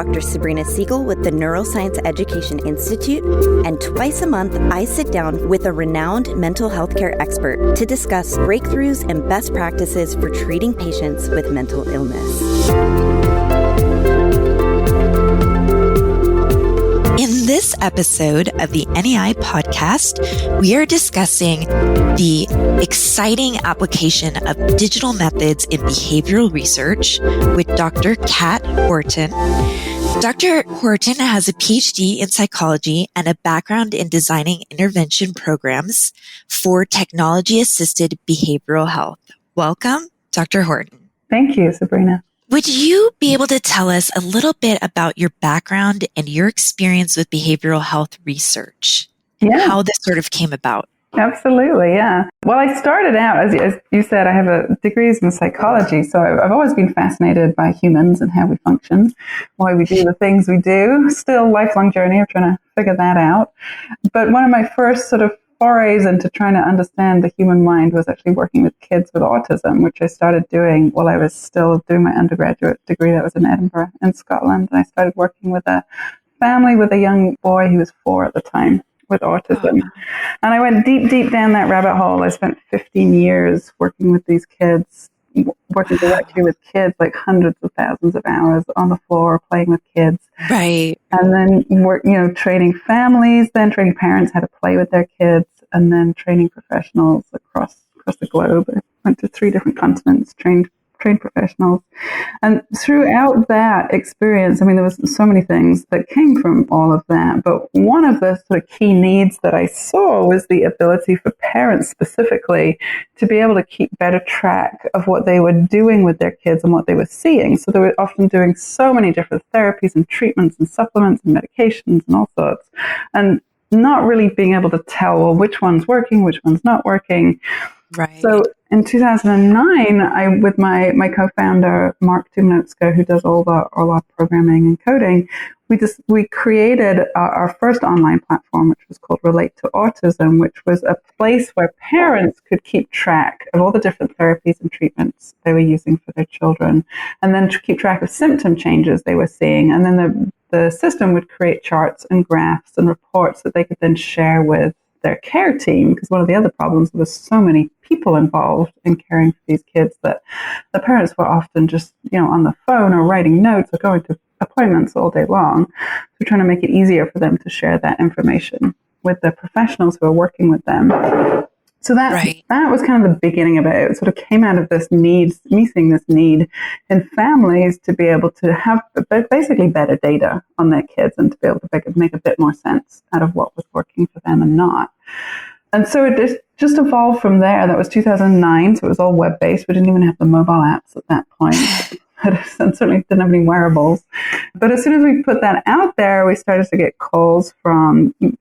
Dr. Sabrina Siegel with the Neuroscience Education Institute, and twice a month, I sit down with a renowned mental health care expert to discuss breakthroughs and best practices for treating patients with mental illness. In this episode of the NEI podcast, we are discussing the exciting application of digital methods in behavioral research with Dr. Kat Houghton. Dr. Houghton has a PhD in psychology and a background in designing intervention programs for technology-assisted behavioral health. Welcome, Dr. Houghton. Thank you, Sabrina. Would you be able to tell us a little bit about your background and your experience with behavioral health research? And how this sort of came about? Absolutely, yeah. Well, I started out, as you said, I have degrees in psychology, so I've always been fascinated by humans and how we function, why we do the things we do. Still lifelong journey of trying to figure that out. But one of my first sort of forays into trying to understand the human mind was actually working with kids with autism, which I started doing while I was still doing my undergraduate degree. That was in Edinburgh in Scotland. And I started working with a family with a young boy, he was 4 at the time, with autism. And I went deep down that rabbit hole. I spent 15 years working with these kids, working directly with kids, like hundreds of thousands of hours on the floor playing with kids. Right. And then training families, then training parents how to play with their kids, and then training professionals across the globe. I went to 3 different continents, trained professionals. And throughout that experience, there was so many things that came from all of that. But one of the sort of key needs that I saw was the ability for parents specifically to be able to keep better track of what they were doing with their kids and what they were seeing. So they were often doing so many different therapies and treatments and supplements and medications and all sorts, and not really being able to tell, well, which one's working, which one's not working. Right. So in 2009, I, with my co-founder, Mark Tumnotska, who does all our programming and coding, we created our first online platform, which was called Relate to Autism, which was a place where parents could keep track of all the different therapies and treatments they were using for their children, and then to keep track of symptom changes they were seeing. And then the system would create charts and graphs and reports that they could then share with their care team, because one of the other problems was so many people involved in caring for these kids that the parents were often just, on the phone or writing notes or going to appointments all day long. So we're trying to make it easier for them to share that information with the professionals who are working with them. So that was kind of the beginning of it. It sort of came out of this need, me seeing this need in families to be able to have basically better data on their kids and to be able to make a bit more sense out of what was working for them and not. And so it just evolved from there. That was 2009, so it was all web-based. We didn't even have the mobile apps at that point. And certainly didn't have any wearables. But as soon as we put that out there, we started to get calls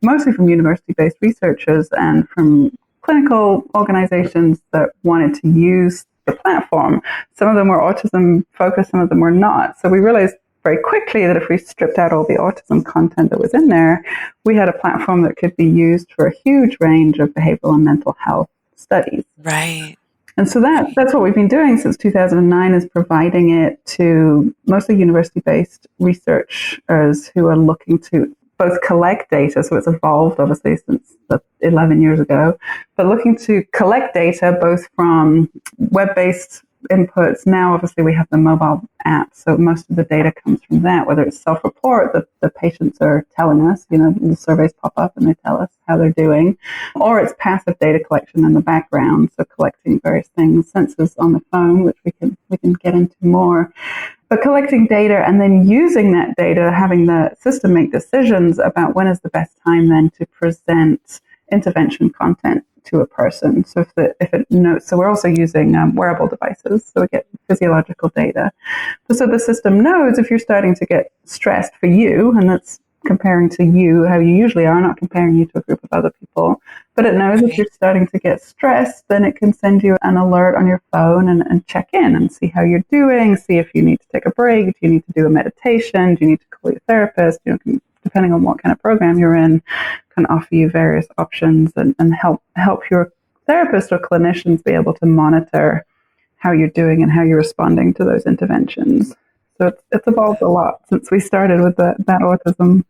mostly from university-based researchers and from clinical organizations that wanted to use the platform. Some of them were autism focused, some of them were not. So we realized very quickly that if we stripped out all the autism content that was in there, we had a platform that could be used for a huge range of behavioral and mental health studies. Right. And so that's what we've been doing since 2009, is providing it to mostly university-based researchers who are looking to both collect data, so it's evolved obviously since 11 years ago, but looking to collect data both from web-based inputs. Now obviously we have the mobile app, so most of the data comes from that, whether it's self-report that the patients are telling us, the surveys pop up and they tell us how they're doing, or it's passive data collection in the background, so collecting various things, sensors on the phone, which we can get into more. But collecting data and then using that data, having the system make decisions about when is the best time then to present intervention content to a person. So if it knows, so we're also using wearable devices, so we get physiological data. So the system knows if you're starting to get stressed for you, and that's comparing to you how you usually are, not comparing you to a group of other people. But it knows if you're starting to get stressed, then it can send you an alert on your phone and check in and see how you're doing, see if you need to take a break, do you need to do a meditation, do you need to call your therapist, depending on what kind of program you're in, can offer you various options and help your therapist or clinicians be able to monitor how you're doing and how you're responding to those interventions. So it's evolved a lot since we started with that autism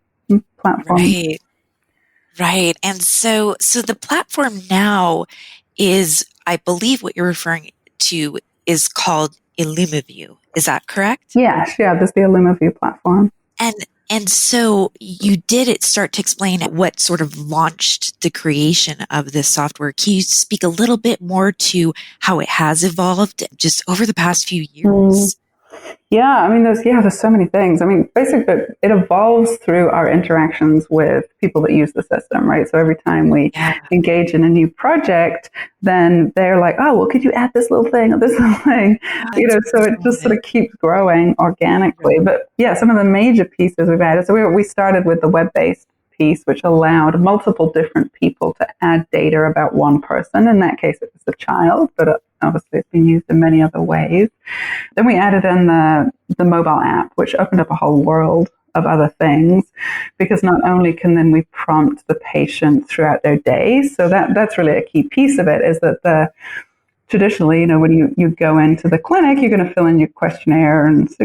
platform. Right. Right. And so the platform now is, I believe what you're referring to is called IllumaView. Is that correct? Yes, yeah, this is the IllumaView platform. And so you did start to explain what sort of launched the creation of this software. Can you speak a little bit more to how it has evolved just over the past few years? Yeah, I mean, there's so many things. I mean, basically, it evolves through our interactions with people that use the system, right? So every time we engage in a new project, then they're like, oh, well, could you add this little thing or this little thing? So it just sort of keeps growing organically. But yeah, some of the major pieces we've added. So we started with the web-based piece, which allowed multiple different people to add data about one person. In that case, it was the child, but obviously it's been used in many other ways. Then we added in the mobile app, which opened up a whole world of other things, because not only can then we prompt the patient throughout their day, so that's really a key piece of it, is that traditionally, when you go into the clinic, you're going to fill in your questionnaire, and so,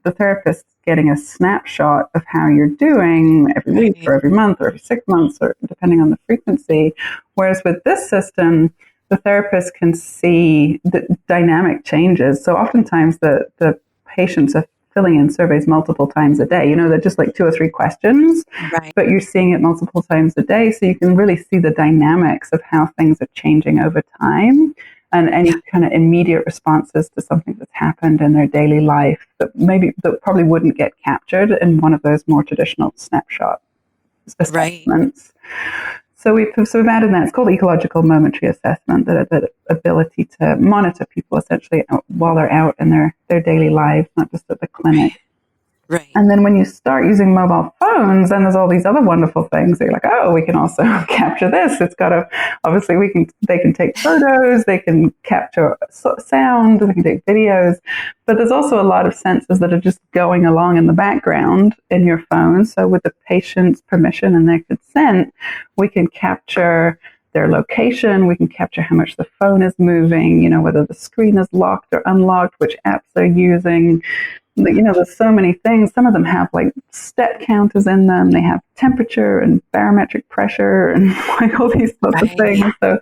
the therapist's getting a snapshot of how you're doing every week or every month or every 6 months, or depending on the frequency. Whereas with this system, the therapist can see the dynamic changes. So oftentimes the patients are filling in surveys multiple times a day. They're just like 2 or 3 questions, but you're seeing it multiple times a day. So you can really see the dynamics of how things are changing over time, and any kind of immediate responses to something that's happened in their daily life that probably wouldn't get captured in one of those more traditional snapshot assessments. So we've added that. It's called ecological momentary assessment, the ability to monitor people essentially while they're out in their daily lives, not just at the clinic. Right. And then when you start using mobile phones, then there's all these other wonderful things. They're like, oh, we can also capture this. It's got obviously they can take photos, they can capture sound, they can take videos, but there's also a lot of sensors that are just going along in the background in your phone. So with the patient's permission and their consent, we can capture their location, we can capture how much the phone is moving, whether the screen is locked or unlocked, which apps they're using. There's so many things. Some of them have like step counters in them. They have temperature and barometric pressure and like all these sorts of things. So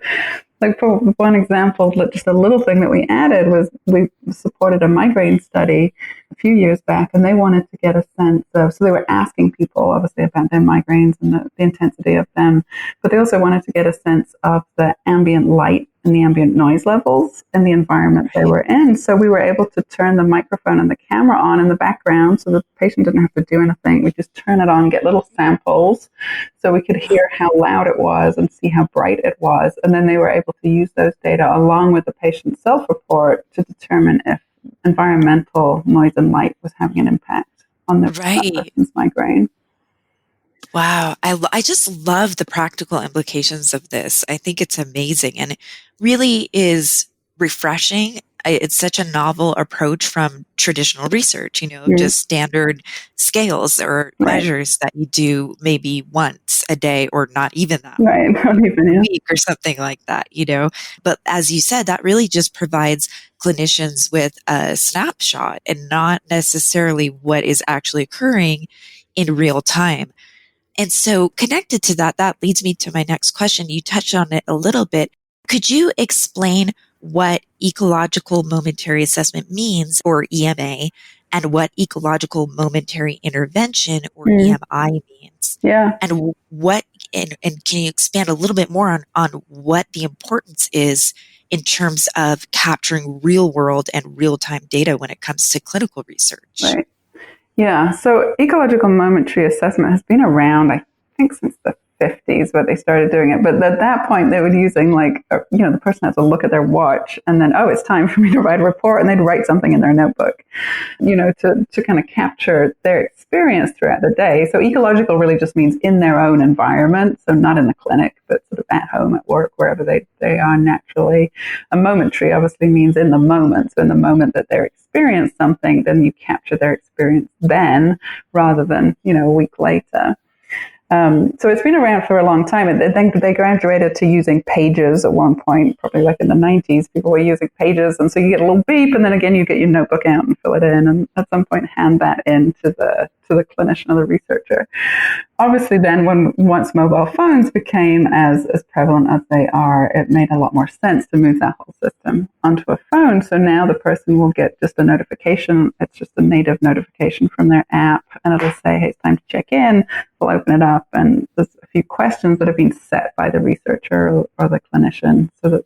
like for one example, just a little thing that we added was we supported a migraine study a few years back, and they wanted to get a sense of, so they were asking people obviously about their migraines and the intensity of them, but they also wanted to get a sense of the ambient light and the ambient noise levels in the environment they were in. So we were able to turn the microphone and the camera on in the background, so the patient didn't have to do anything. We just turn it on, get little samples, so we could hear how loud it was and see how bright it was. And then they were able to use those data along with the patient's self-report to determine if environmental noise and light was having an impact on the person's migraine. Wow. I just love the practical implications of this. I think it's amazing, and it really is refreshing. It's such a novel approach from traditional research, just standard scales or measures that you do maybe once a day or not even that, a week or something like that, But as you said, that really just provides clinicians with a snapshot and not necessarily what is actually occurring in real time. And so connected to that leads me to my next question. You touched on it a little bit. Could you explain what ecological momentary assessment means, or EMA, and what ecological momentary intervention, or EMI, means? Yeah. And and can you expand a little bit more on what the importance is in terms of capturing real world and real time data when it comes to clinical research? Right. Yeah, so ecological momentary assessment has been around, I think, since the 50s, where they started doing it. But at that point, they were using the person had to look at their watch and then, it's time for me to write a report, and they'd write something in their notebook, to kind of capture their experience throughout the day. So ecological really just means in their own environment, so not in the clinic, but sort of at home, at work, wherever they are naturally. A momentary obviously means in the moment. So in the moment that they're experiencing something, then you capture their experience then rather than, a week later. So it's been around for a long time. And then they graduated to using pages at one point, probably like in the 90s. People were using pages. And so you get a little beep, and then again, you get your notebook out and fill it in. And at some point, hand that in to the clinician or the researcher. Obviously, then once mobile phones became as prevalent as they are, it made a lot more sense to move that whole system onto a phone. So now the person will get just a notification. It's just a native notification from their app, and it'll say, hey, it's time to check in. We'll open it up, and there's a few questions that have been set by the researcher or the clinician so that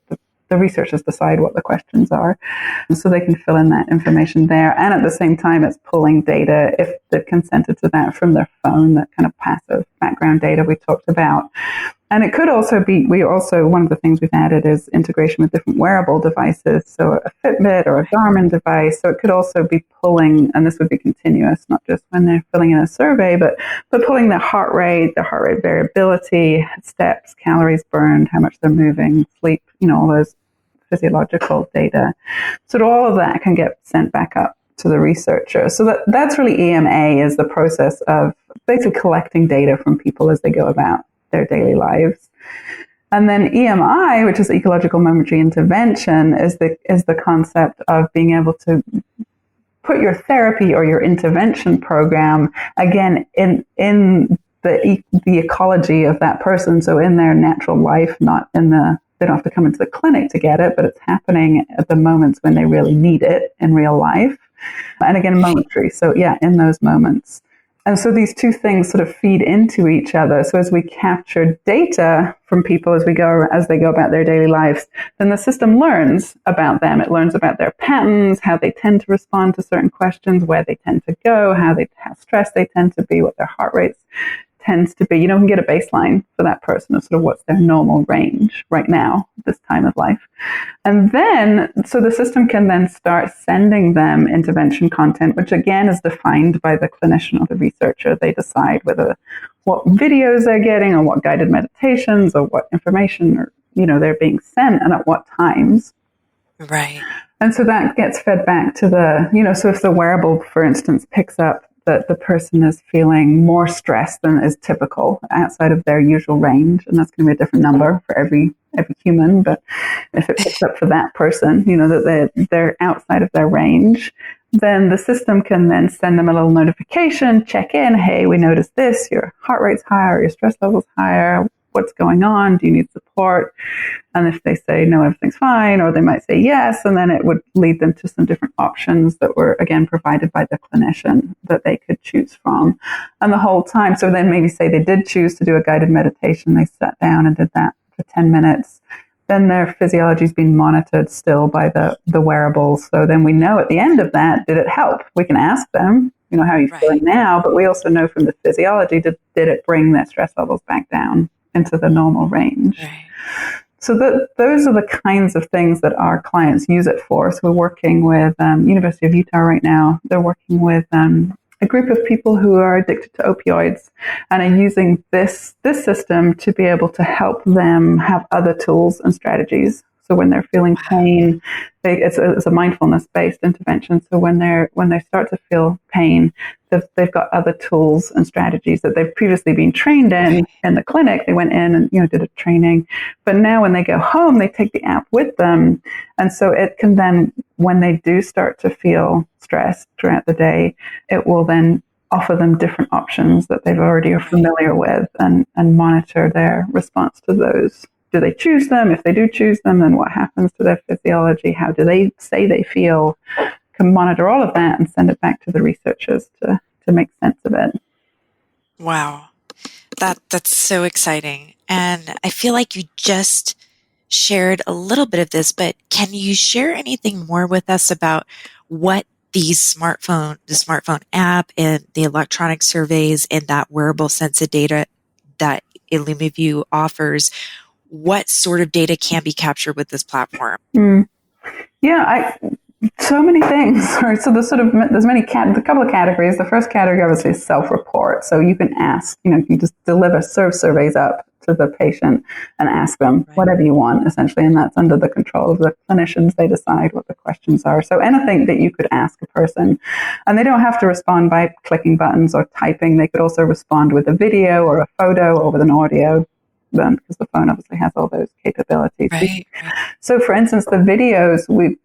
the researchers decide what the questions are. And so they can fill in that information there. And at the same time, it's pulling data, if they've consented to that, from their phone, that kind of passive background data we talked about. And it could also be, one of the things we've added is integration with different wearable devices. So a Fitbit or a Garmin device. So it could also be pulling, and this would be continuous, not just when they're filling in a survey, but pulling their heart rate variability, steps, calories burned, how much they're moving, sleep, all those physiological data. So all of that can get sent back up to the researcher. So that's really EMA, is the process of basically collecting data from people as they go about their daily lives. And then EMI, which is ecological momentary intervention, is the concept of being able to put your therapy or your intervention program, again, in the ecology of that person. So in their natural life, not in they don't have to come into the clinic to get it, but it's happening at the moments when they really need it in real life. And again, momentary. So yeah, in those moments. And so these two things sort of feed into each other. So as we capture data from people as they go about their daily lives, then the system learns about them. It learns about their patterns, how they tend to respond to certain questions, where they tend to go, how stressed they tend to be, what their heart rates tends to be. You can get a baseline for that person of sort of what's their normal range right now, this time of life. And then, so the system can then start sending them intervention content, which again is defined by the clinician or the researcher. They decide what videos they're getting, or what guided meditations, or what information they're being sent, and at what times. Right. And so that gets fed back to so if the wearable, for instance, picks up that the person is feeling more stress than is typical outside of their usual range, and that's going to be a different number for every human. But if it picks up for that person, that they're outside of their range, then the system can then send them a little notification, check in, hey, we noticed this, your heart rate's higher, your stress level's higher, what's going on, do you need support? And if they say no, everything's fine, or they might say yes, and then it would lead them to some different options that were again provided by the clinician that they could choose from. And the whole time, so then maybe say they did choose to do a guided meditation, they sat down and did that for 10 minutes, then their physiology is being monitored still by the wearables. So then we know at the end of that, did it help? We can ask them, how are you feeling now? But we also know from the physiology, did it bring their stress levels back down into the normal range? Right. So those are the kinds of things that our clients use it for. So we're working with University of Utah right now. They're working with a group of people who are addicted to opioids and are using this system to be able to help them have other tools and strategies. So when they're feeling pain, it's a mindfulness-based intervention. So when they start to feel pain, they've got other tools and strategies that they've previously been trained in the clinic. They went in and did a training, but now when they go home, they take the app with them, and so it can then, when they do start to feel stressed throughout the day, it will then offer them different options that they've already are familiar with, and monitor their response to those. Do they choose them? If they do choose them, then what happens to their physiology? How do they say they feel? Can monitor all of that and send it back to the researchers to make sense of it. Wow. That's so exciting. And I feel like you just shared a little bit of this, but can you share anything more with us about what the smartphone app and the electronic surveys and that wearable sense of data that IllumiView offers, what sort of data can be captured with this platform? Yeah, so many things. So there's a couple of categories. The first category obviously is self-report. So you can ask, you can just serve surveys up to the patient and ask them whatever you want, essentially. And that's under the control of the clinicians. They decide what the questions are. So anything that you could ask a person, and they don't have to respond by clicking buttons or typing. They could also respond with a video or a photo or with an audio, because the phone obviously has all those capabilities. Right. So, for instance, the videos we're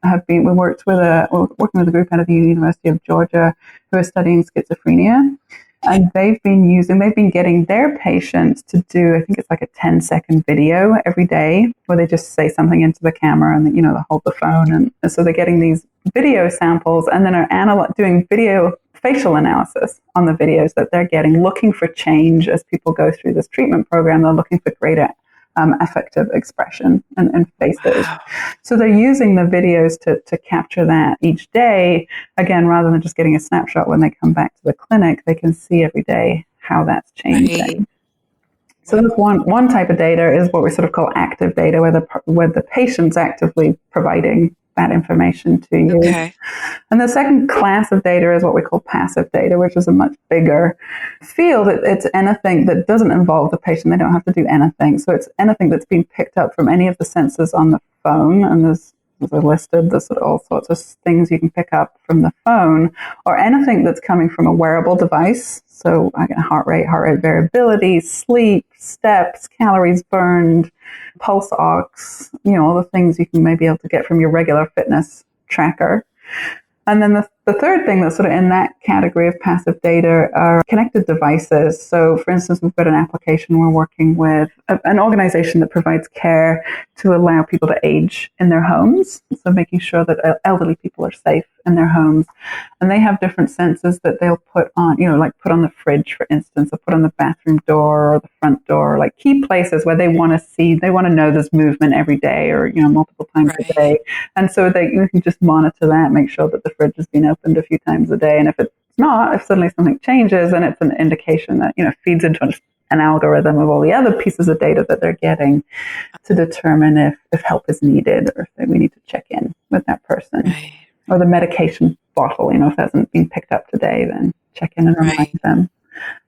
working with a group out of the University of Georgia who are studying schizophrenia, and they've been getting their patients to do, I think it's like a 10-second video every day where they just say something into the camera and they hold the phone, and so they're getting these video samples and then are doing video facial analysis on the videos that they're getting, looking for change as people go through this treatment program. They're looking for greater affective expression and faces. Wow. So they're using the videos to capture that each day. Again, rather than just getting a snapshot when they come back to the clinic, they can see every day how that's changing. Right. So that's one type of data is what we sort of call active data, where the patient's actively providing that information to you. Okay. And the second class of data is what we call passive data, which is a much bigger field. It's anything that doesn't involve the patient. They don't have to do anything. So it's anything that's being picked up from any of the sensors on the phone, and there's listed, there's all sorts of things you can pick up from the phone, or anything that's coming from a wearable device. So heart rate variability, sleep, steps, calories burned, pulse ox, all the things you can maybe able to get from your regular fitness tracker. And then the third thing that's sort of in that category of passive data are connected devices. So, for instance, we've got an application we're working with, an organization that provides care to allow people to age in their homes. So making sure that elderly people are safe in their homes. And they have different sensors that they'll put on, like put on the fridge, for instance, or put on the bathroom door or the front door, like key places where they want to know there's movement every day or, multiple times a day. And so you can just monitor that, make sure that the fridge has been opened a few times a day. And if it's not, if suddenly something changes, then it's an indication that, feeds into an algorithm of all the other pieces of data that they're getting to determine if help is needed or if we need to check in with that person. Right. Or the medication bottle, if it hasn't been picked up today, then check in and remind them.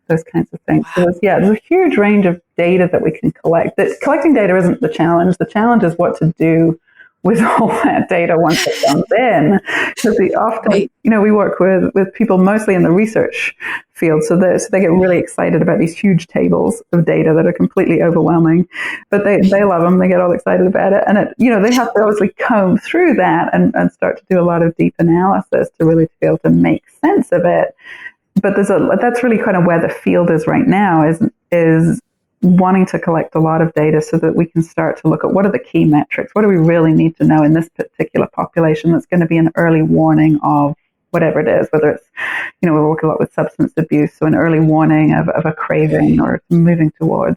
Those kinds of things. Wow. So there's a huge range of data that we can collect. Collecting data isn't the challenge. The challenge is what to do with all that data once it comes in. Because we often, we work with people mostly in the research field, so they get really excited about these huge tables of data that are completely overwhelming, but they love them. They get all excited about it, and they have to obviously comb through that and start to do a lot of deep analysis to really be able to make sense of it. But that's really kind of where the field is right now, is wanting to collect a lot of data so that we can start to look at what are the key metrics, what do we really need to know in this particular population that's going to be an early warning of whatever it is, whether it's, we work a lot with substance abuse, so an early warning of a craving or moving towards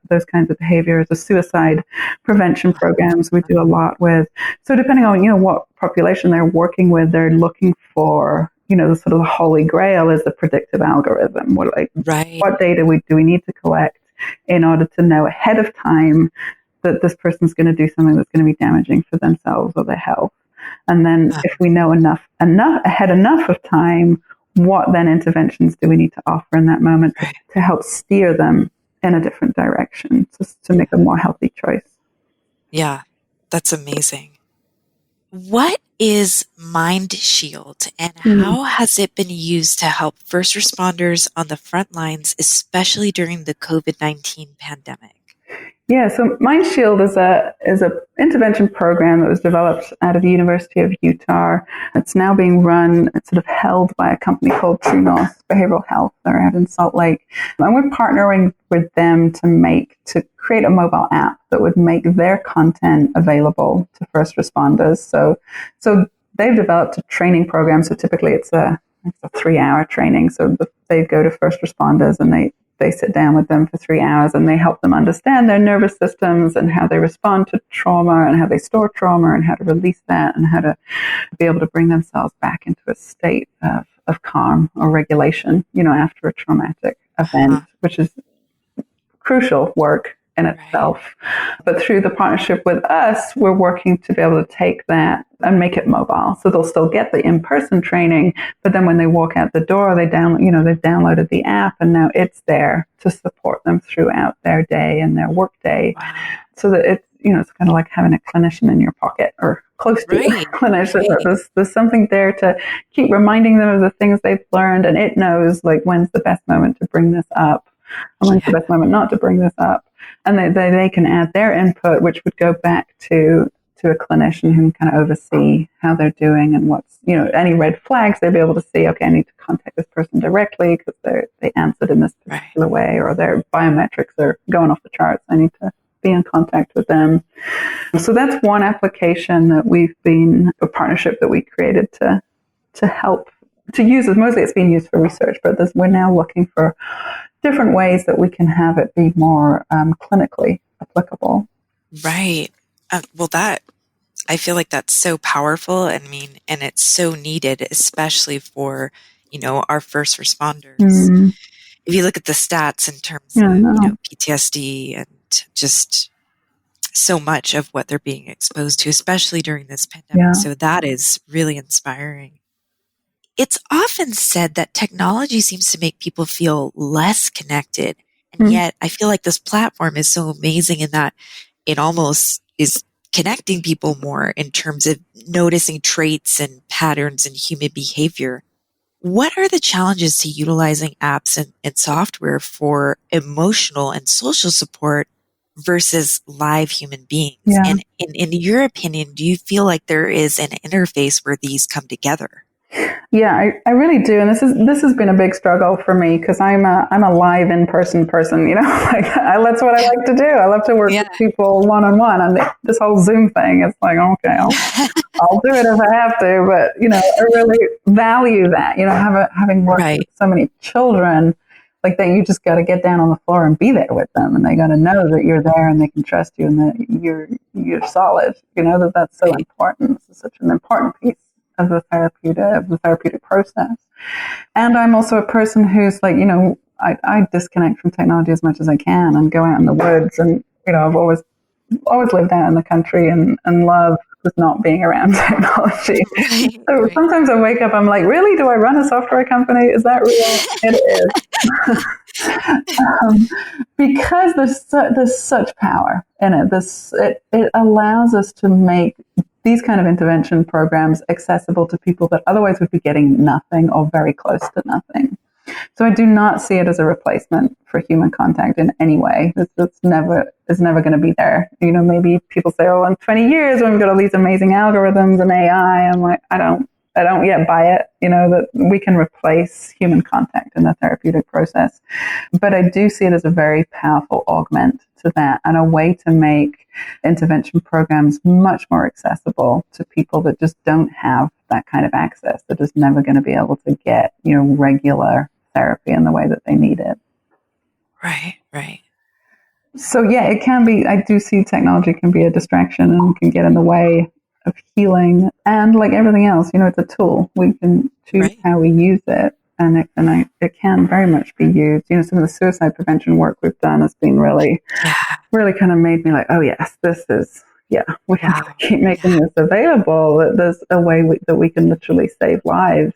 those kinds of behaviors, the suicide prevention programs we do a lot with. So depending on, what population they're working with, they're looking for, the sort of the holy grail is the predictive algorithm. What data do we need to collect in order to know ahead of time that this person's going to do something that's going to be damaging for themselves or their health. And then if we know enough of time, what then interventions do we need to offer in that moment to help steer them in a different direction, to make a more healthy choice. Yeah, that's amazing. What is Mind Shield, and how has it been used to help first responders on the front lines, especially during the COVID-19 pandemic? Yeah, so Mind Shield is a intervention program that was developed out of the University of Utah. It's now being run, it's sort of held by a company called True North Behavioral Health. They're out in Salt Lake. And we're partnering with them to create a mobile app that would make their content available to first responders. So they've developed a training program. So typically it's a 3-hour training. So they go to first responders and they sit down with them for 3 hours and they help them understand their nervous systems and how they respond to trauma and how they store trauma and how to release that and how to be able to bring themselves back into a state of calm or regulation, after a traumatic event, which is crucial work in itself. But through the partnership with us, we're working to be able to take that and make it mobile. So they'll still get the in-person training, but then when they walk out the door, they've downloaded the app, and now it's there to support them throughout their day and their work day. Wow. So that it's kind of like having a clinician in your pocket, or close to a clinician. Right. There's something there to keep reminding them of the things they've learned, and it knows like when's the best moment to bring this up and when's the best moment not to bring this up. And they can add their input, which would go back to a clinician who can kind of oversee how they're doing and what's, any red flags, they'll be able to see, okay, I need to contact this person directly because they answered in this particular way, or their biometrics are going off the charts. I need to be in contact with them. So that's one application that a partnership that we created to help to use it. Mostly it's being used for research, but we're now looking for different ways that we can have it be more clinically applicable. Right. I feel like that's so powerful. And it's so needed, especially for, our first responders. Mm. If you look at the stats in terms of, PTSD and just so much of what they're being exposed to, especially during this pandemic. Yeah. So that is really inspiring. It's often said that technology seems to make people feel less connected. And yet I feel like this platform is so amazing in that it almost is connecting people more in terms of noticing traits and patterns in human behavior. What are the challenges to utilizing apps and software for emotional and social support versus live human beings? Yeah. And in your opinion, do you feel like there is an interface where these come together? Yeah, I really do. And this has been a big struggle for me because I'm a live in-person person, that's what I like to do. I love to work with people one-on-one, and this whole Zoom thing, it's like, okay, I'll do it if I have to, but, I really value that, having worked with so many children, like that you just got to get down on the floor and be there with them, and they got to know that you're there and they can trust you and that you're solid, that's so important. This is such an important piece of the therapeutic process. And I'm also a person who's like, I disconnect from technology as much as I can and go out in the woods. And, I've always lived out in the country and love just not being around technology. So sometimes I wake up, I'm like, really? Do I run a software company? Is that real? It is. Because there's such power in it. It allows us to make these kind of intervention programs accessible to people that otherwise would be getting nothing or very close to nothing. So I do not see it as a replacement for human contact in any way. It's never going to be there. Maybe people say, in 20 years when we've got all these amazing algorithms and AI, I'm like, I don't yet buy it, that we can replace human contact in the therapeutic process. But I do see it as a very powerful augment to that and a way to make intervention programs much more accessible to people that just don't have that kind of access. They're just never going to be able to get, regular therapy in the way that they need it. Right. So it can be, I do see technology can be a distraction and can get in the way of healing. And like everything else, it's a tool. We can choose how we use it. And it can very much be used. Some of the suicide prevention work we've done has been really kind of made me like, oh yes, this is, we have to keep making this available. That there's a way that we can literally save lives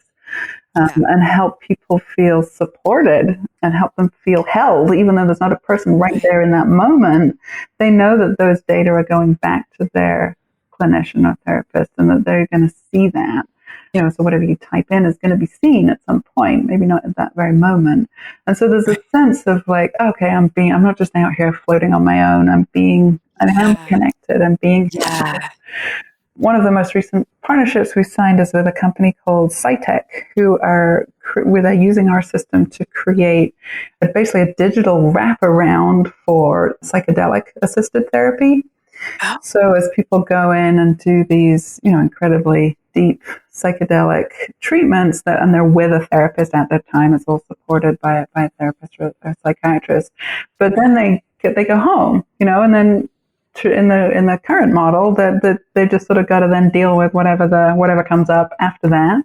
and help people feel supported and help them feel held, even though there's not a person right there in that moment. They know that those data are going back to their clinician or therapist, and that they're going to see that. So whatever you type in is going to be seen at some point, maybe not at that very moment. And so there's a sense of like, okay, I'm not just out here floating on my own. I'm connected. I'm being One of the most recent partnerships we signed is with a company called Cytec, who are using our system to create basically a digital wraparound for psychedelic assisted therapy. So as people go in and do these, incredibly deep psychedelic treatments, and they're with a therapist at that time, it's all supported by a therapist or a psychiatrist. But then they go home, and then in the current model that they just sort of got to then deal with whatever comes up after that.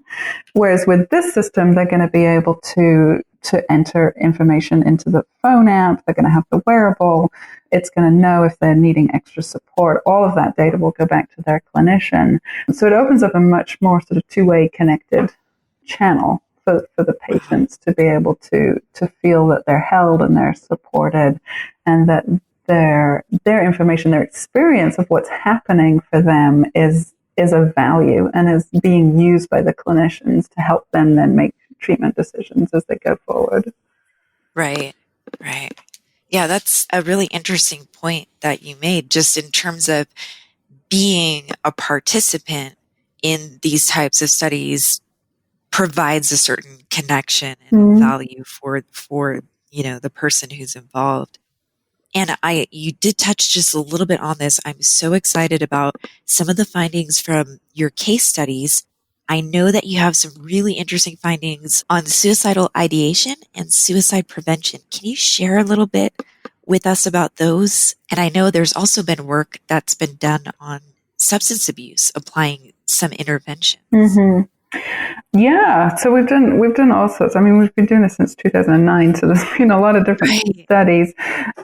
Whereas with this system, they're going to be able to to enter information into the phone app. They're going to have the wearable. It's going to know if they're needing extra support. All of that data will go back to their clinician. So it opens up a much more sort of two-way connected channel for the patients to be able to feel that they're held and they're supported, and that their information, their experience of what's happening for them is of value and is being used by the clinicians to help them then make treatment decisions as they go forward. Right. Yeah, that's a really interesting point that you made, just in terms of being a participant in these types of studies provides a certain connection and value for the person who's involved. And you did touch just a little bit on this. I'm so excited about some of the findings from your case studies. I know that you have some really interesting findings on suicidal ideation and suicide prevention. Can you share a little bit with us about those? And I know there's also been work that's been done on substance abuse, applying some interventions. Mm-hmm. Yeah, so we've done all sorts. I mean, we've been doing this since 2009, so there's been a lot of different studies.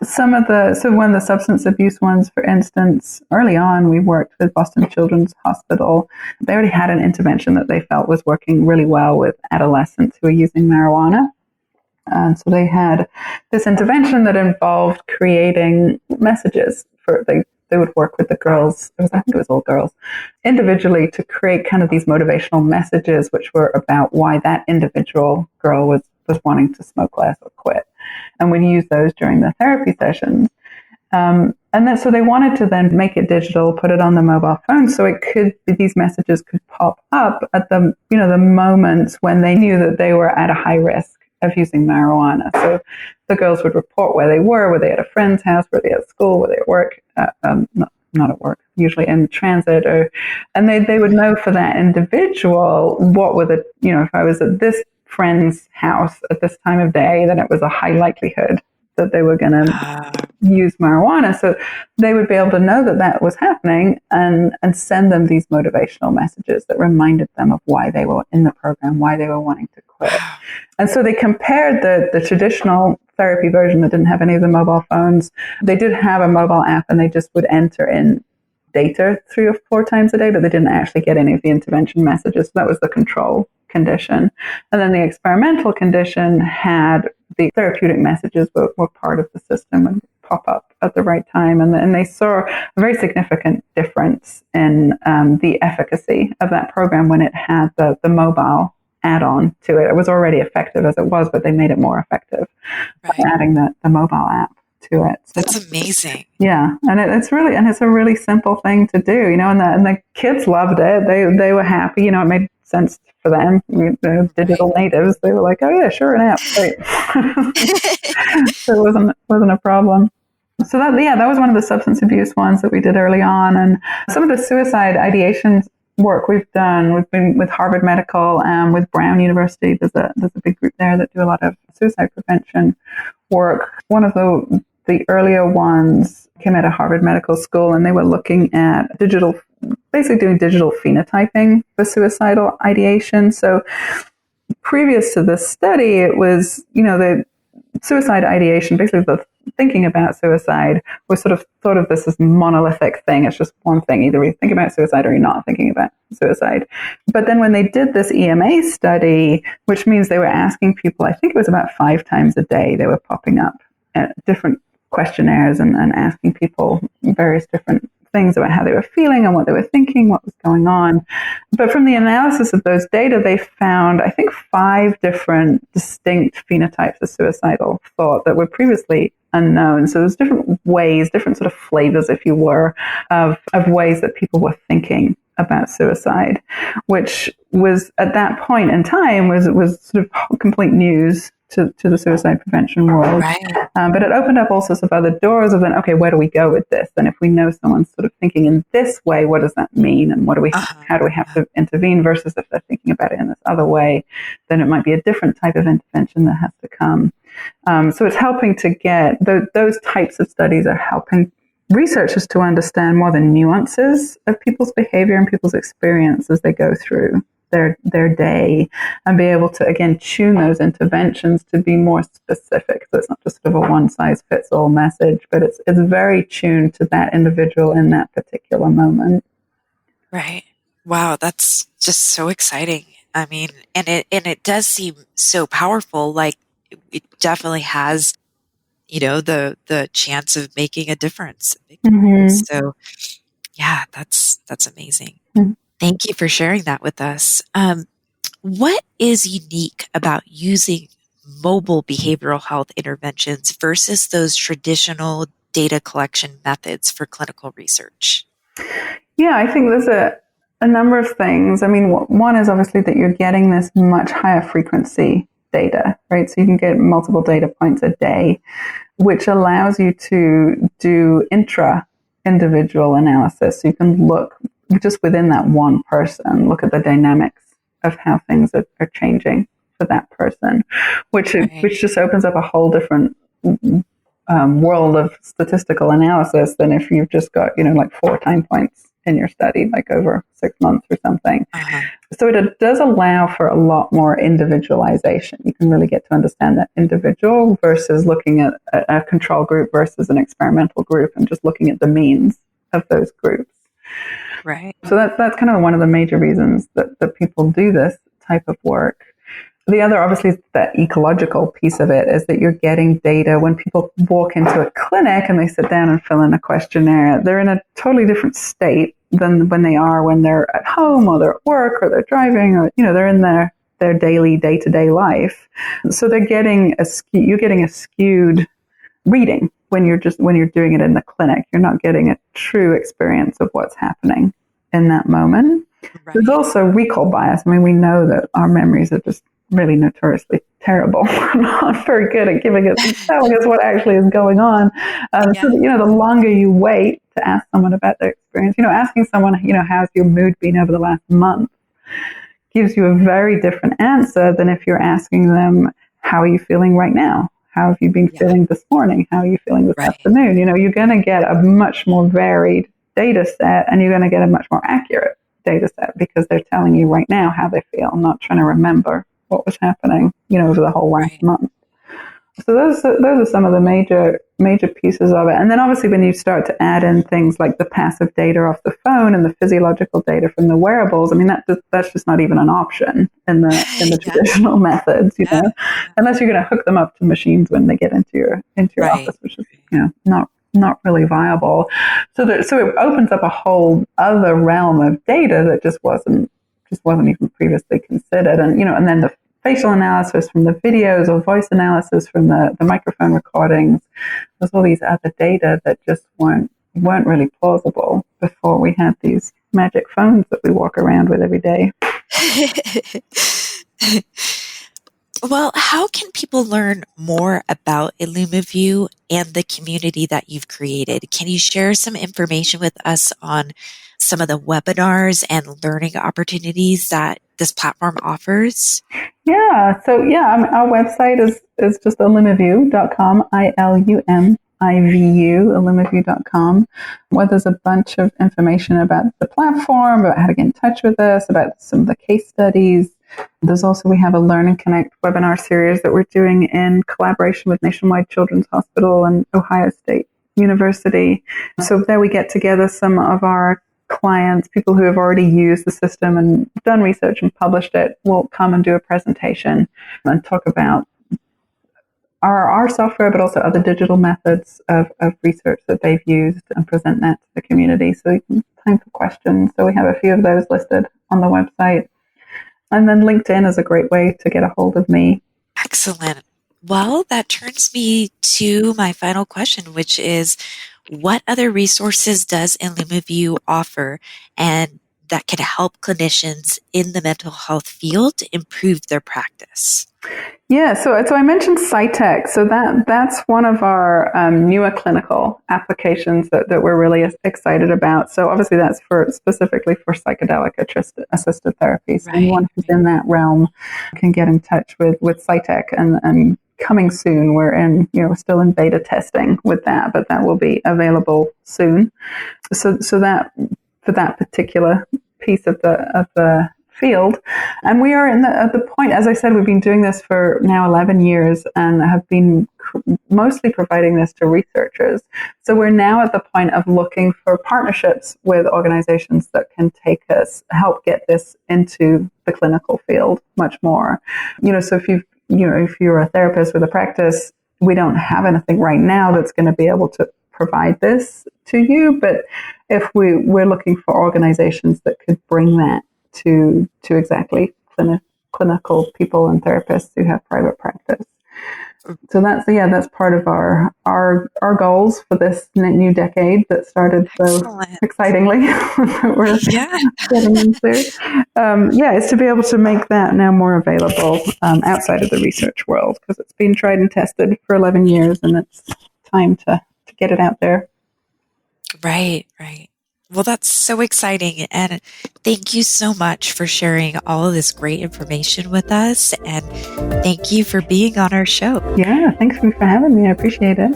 So one of the substance abuse ones, for instance, early on, we worked with Boston Children's Hospital. They already had an intervention that they felt was working really well with adolescents who were using marijuana. And so they had this intervention that involved creating messages they would work with the girls, I think it was all girls, individually to create kind of these motivational messages which were about why that individual girl was wanting to smoke less or quit. And we'd use those during the therapy sessions. And then so they wanted to then make it digital, put it on the mobile phone, so these messages could pop up at the moments when they knew that they were at a high risk of using marijuana. So the girls would report where they at a friend's house, were they at school, were they at work, not at work, usually in transit, and they would know for that individual what were if I was at this friend's house at this time of day, then it was a high likelihood that they were going to use marijuana. So they would be able to know that was happening and send them these motivational messages that reminded them of why they were in the program, why they were wanting to quit. And so they compared the traditional therapy version that didn't have any of the mobile phones. They did have a mobile app, and they just would enter in data 3 or 4 times a day, but they didn't actually get any of the intervention messages. So that was the control condition. And then the experimental condition had the therapeutic messages were part of the system and pop up at the right time. And they saw a very significant difference in the efficacy of that program when it had the mobile add-on to it. It was already effective as it was, but they made it more effective by adding the mobile app to it. So, that's amazing. Yeah, and it's a really simple thing to do, and the kids loved it. They were happy. It made sense for them. The digital natives, they were like, "Oh yeah, sure, an app." Right. So it wasn't a problem. So that was one of the substance abuse ones that we did early on, and some of the suicide ideation work we've been with Harvard Medical and with Brown University. There's a big group there that do a lot of suicide prevention work. One of the earlier ones came out of Harvard Medical School, and they were looking at basically doing digital phenotyping for suicidal ideation. So previous to this study, it was, the suicide ideation, basically the thinking about suicide was sort of thought of this as a monolithic thing. It's just one thing. Either you think about suicide or you're not thinking about suicide. But then when they did this EMA study, which means they were asking people, I think it was about 5 times a day, they were popping up at different questionnaires and asking people various different things about how they were feeling and what they were thinking, what was going on. But from the analysis of those data, they found, I think, 5 different distinct phenotypes of suicidal thought that were previously unknown. So there's different ways, different sort of flavors, if you were, of ways that people were thinking about suicide, which was at that point in time was sort of complete news to the suicide prevention world. Right. But it opened up all sorts of other doors of then, okay, where do we go with this? And if we know someone's sort of thinking in this way, what does that mean? And how do we have to intervene versus if they're thinking about it in this other way, then it might be a different type of intervention that has to come. So it's helping to get those types of studies are helping researchers to understand more the nuances of people's behavior and people's experience as they go through their day and be able to, again, tune those interventions to be more specific. So it's not just sort of a one-size-fits-all message, but it's very tuned to that individual in that particular moment. Right. Wow, that's just so exciting. I mean, and it does seem so powerful. Like it definitely has, the chance of making a difference. So yeah, that's amazing. Mm-hmm. Thank you for sharing that with us. What is unique about using mobile behavioral health interventions versus those traditional data collection methods for clinical research? Yeah, I think there's a number of things. I mean, one is obviously that you're getting this much higher frequency data, right? So you can get multiple data points a day, which allows you to do intra-individual analysis. So you can look just within that one person, look at the dynamics of how things are changing for that person, which just opens up a whole different world of statistical analysis than if you've just got, like 4 time points in your study, like over 6 months or something. So it does allow for a lot more individualization. You can really get to understand that individual versus looking at a control group versus an experimental group and just looking at the means of those groups. Right. So that's kind of one of the major reasons that people do this type of work. The other, obviously, that ecological piece of it is that you're getting data when people walk into a clinic and they sit down and fill in a questionnaire. They're in a totally different state than when they are when they're at home or they're at work or they're driving or, they're in their daily day-to-day life. So you're getting a skewed reading when you're doing it in the clinic. You're not getting a true experience of what's happening in that moment. Right. There's also recall bias. I mean, we know that our memories are just really notoriously terrible. We're not very good at telling us what actually is going on. So the longer you wait to ask someone about their experience, asking someone, how's your mood been over the last month, gives you a very different answer than if you're asking them, how are you feeling right now? How have you been feeling this morning? How are you feeling this afternoon? You're going to get a much more varied data set and you're going to get a much more accurate data set because they're telling you right now how they feel, not trying to remember what was happening, over the whole last month. So those are some of the major pieces of it. And then obviously when you start to add in things like the passive data off the phone and the physiological data from the wearables, I mean that's just not even an option in the traditional methods, unless you're going to hook them up to machines when they get into your office, which is not really viable. So it opens up a whole other realm of data that just wasn't even previously considered. And then the facial analysis from the videos or voice analysis from the microphone recordings. There's all these other data that just weren't really plausible before we had these magic phones that we walk around with every day. Well, how can people learn more about IllumaView and the community that you've created? Can you share some information with us on some of the webinars and learning opportunities that this platform offers? Yeah. So our website is just illumiview.com, ILUMIVU, illumiview.com, where there's a bunch of information about the platform, about how to get in touch with us, about some of the case studies. We have a Learn and Connect webinar series that we're doing in collaboration with Nationwide Children's Hospital and Ohio State University. So there we get together some of our clients, people who have already used the system and done research and published it, will come and do a presentation and talk about our software, but also other digital methods of research that they've used and present that to the community. So you can time for questions. So we have a few of those listed on the website. And then LinkedIn is a great way to get a hold of me. Excellent. Well, that turns me to my final question, which is, what other resources does IllumaView offer and that can help clinicians in the mental health field improve their practice? Yeah, so I mentioned SciTech. So that's one of our newer clinical applications that we're really excited about. So obviously that's specifically for psychedelic assisted therapy. So anyone who's in that realm can get in touch with SciTech and coming soon. We're still in beta testing with that, but that will be available soon. So that for that particular piece of the field. And we are at the point, as I said, we've been doing this for now 11 years and have been mostly providing this to researchers. So we're now at the point of looking for partnerships with organizations that can help get this into the clinical field much more. So if you're a therapist with a practice, we don't have anything right now that's going to be able to provide this to you. But if we're looking for organizations that could bring that to exactly clinical people and therapists who have private practice. So that's part of our goals for this new decade that started so excitingly that we're getting into. Is to be able to make that now more available outside of the research world, because it's been tried and tested for 11 years and it's time to get it out there. Right. Well, that's so exciting. And thank you so much for sharing all of this great information with us. And thank you for being on our show. Yeah, thanks for having me. I appreciate it.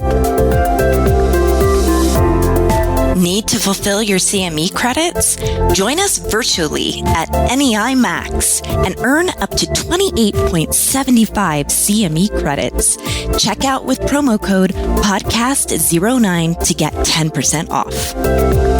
Need to fulfill your CME credits? Join us virtually at NEI Max and earn up to 28.75 CME credits. Check out with promo code podcast09 to get 10% off.